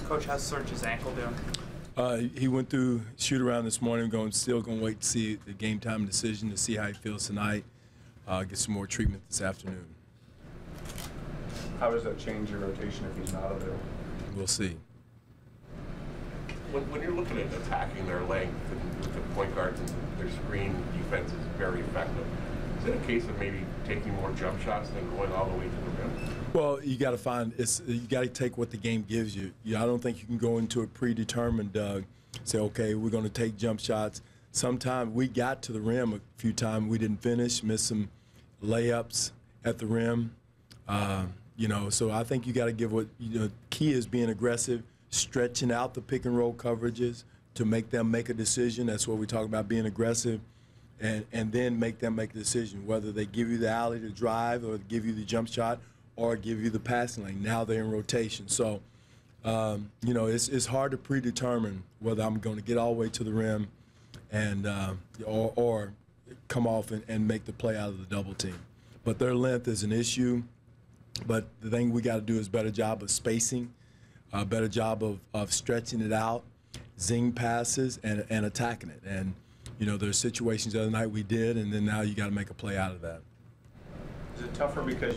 Coach, how's Serge's ankle doing? He went through shoot-around this morning. Still going to wait to see the game time decision to see how he feels tonight. Get some more treatment this afternoon. How does that change your rotation if he's not available? We'll see. When you're looking at attacking their length and with the point guards and their screen defense is very effective, is it a case of maybe taking more jump shots than going all the way to the rim? Well, you got to find you got to take what the game gives you. I don't think you can go into it predetermined. Say, okay, we're going to take jump shots. Sometimes we got to the rim a few times, we didn't finish, missed some layups at the rim. So I think you got to give what key is being aggressive, stretching out the pick and roll coverages to make them make a decision. That's what we talk about, being aggressive, and then make them make a decision whether they give you the alley to drive or give you the jump shot or give you the passing lane. Now they're in rotation. So, it's hard to predetermine whether I'm going to get all the way to the rim and or come off and make the play out of the double team. But their length is an issue. But the thing we got to do is a better job of spacing, a better job of stretching it out, zing passes, and attacking it. And, there's situations the other night we did, and then now you got to make a play out of that. Is it tougher because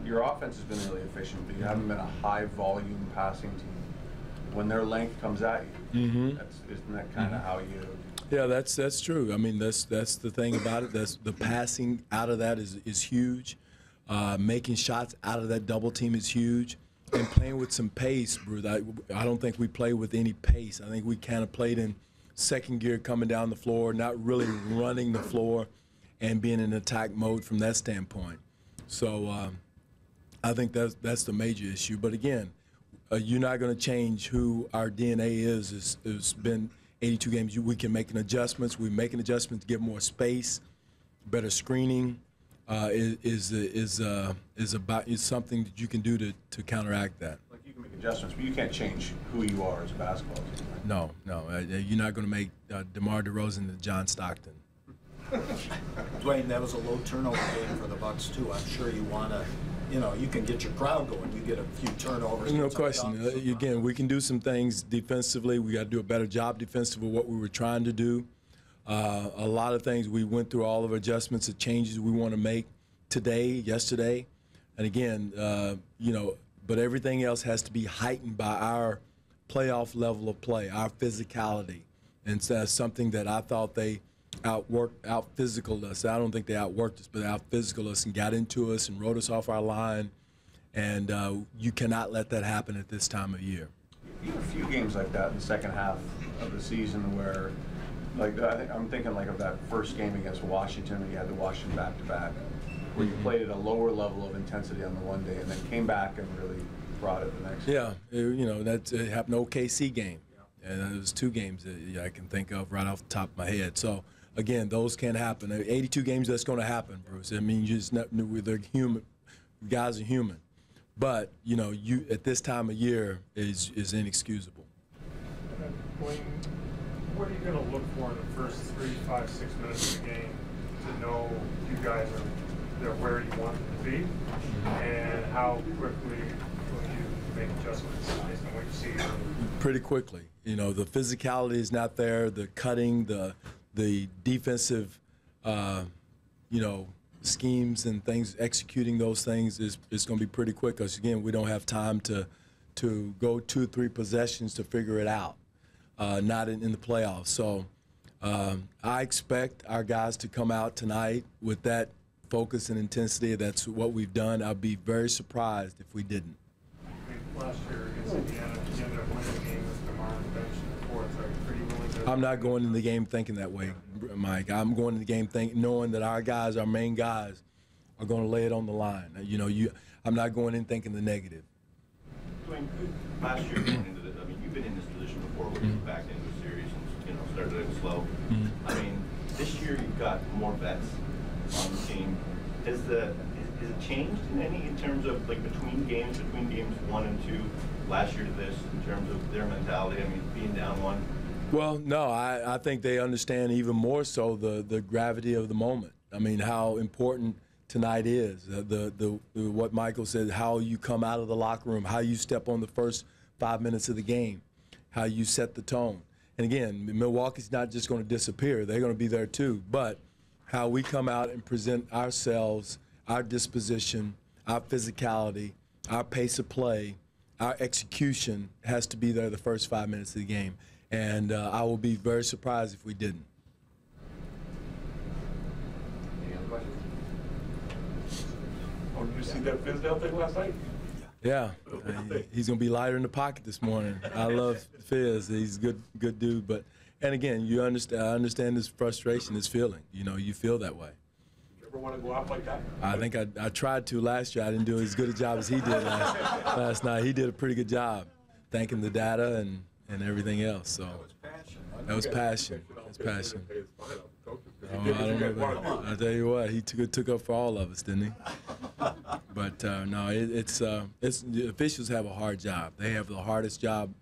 your offense has been really efficient, but you haven't been a high-volume passing team? When their length comes at you, isn't that kind of how you? Yeah, that's true. I mean, that's the thing about it. That's the passing out of that is huge. Making shots out of that double team is huge, and playing with some pace, Bruce. I don't think we play with any pace. I think we kind of played in second gear, coming down the floor, not really running the floor, and being in attack mode from that standpoint. So I think that's the major issue. But again, you're not going to change who our DNA is. It's been 82 games. We can make adjustments. We're making adjustments to get more space, better screening. Is something that you can do to counteract that. Like you can make adjustments, but you can't change who you are as a basketball team. Right? No. You're not going to make DeMar DeRozan to John Stockton. Dwane, that was a low turnover game for the Bucks too. I'm sure you want to, you can get your crowd going. You get a few turnovers. No question. Again, we can do some things defensively. We got to do a better job defensively with what we were trying to do. A lot of things we went through, all of our adjustments and changes we want to make today, yesterday, and again, but everything else has to be heightened by our playoff level of play, our physicality, and so that's something that I thought they out-physicaled us. I don't think they outworked us, but they out-physicaled us and got into us and wrote us off our line, and you cannot let that happen at this time of year. You had a few games like that in the second half of the season where, I'm thinking of that first game against Washington when you had the Washington back-to-back, where you played at a lower level of intensity on the one day and then came back and really brought it the next day. Yeah, it happened in the OKC game. Yeah. And there was two games that I can think of right off the top of my head. So, again, those can't happen. 82 games, that's going to happen, Bruce. I mean, you just they're human. Guys are human. But, you at this time of year is inexcusable. What are you going to look for in the first 3, 5, 6 minutes of the game to know you guys are where you want them to be, and how quickly will you make adjustments based on what you see? Pretty quickly. The physicality is not there. The cutting, the defensive, schemes and things, executing those things is going to be pretty quick. Because again, we don't have time to go 2 or 3 possessions to figure it out. Not in the playoffs. So I expect our guys to come out tonight with that focus and intensity. That's what we've done. I'd be very surprised if we didn't. Last year against Indiana, you ended up winning the game with DeMar on the bench in the fourth. Are you pretty willing to? I'm not going in the game thinking that way, Mike. I'm going in the game knowing that our guys, our main guys, are going to lay it on the line. I'm not going in thinking the negative. Dwane, last year going into this, you've been in this position before where you backed into a series and started it slow. This year you've got more vets on the team. Is it changed in terms of between games 1 and 2 last year to this in terms of their mentality? Being down 1. Well, no, I think they understand even more so the gravity of the moment. How important tonight is. What Michael said, how you come out of the locker room, how you step on the first 5 minutes of the game, how you set the tone. And again, Milwaukee's not just going to disappear. They're going to be there too. But how we come out and present ourselves, our disposition, our physicality, our pace of play, our execution has to be there the first 5 minutes of the game. And I will be very surprised if we didn't. Any other questions? Oh, did you see that Fizdale thing last night? Yeah, he's going to be lighter in the pocket this morning. I love Fizz. He's a good dude. But, and again, I understand his frustration, his feeling. You know, you feel that way. You ever want to go out like that? I think I tried to last year. I didn't do as good a job as he did last night. He did a pretty good job, thanking the data and everything else. So that was passion. That's passion. I don't know about, I'll tell you what, he took up for all of us, didn't he? But no, the officials have a hard job. They have the hardest job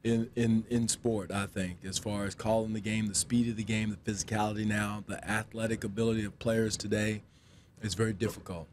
in sport, I think, as far as calling the game, the speed of the game, the physicality now, the athletic ability of players today is very difficult.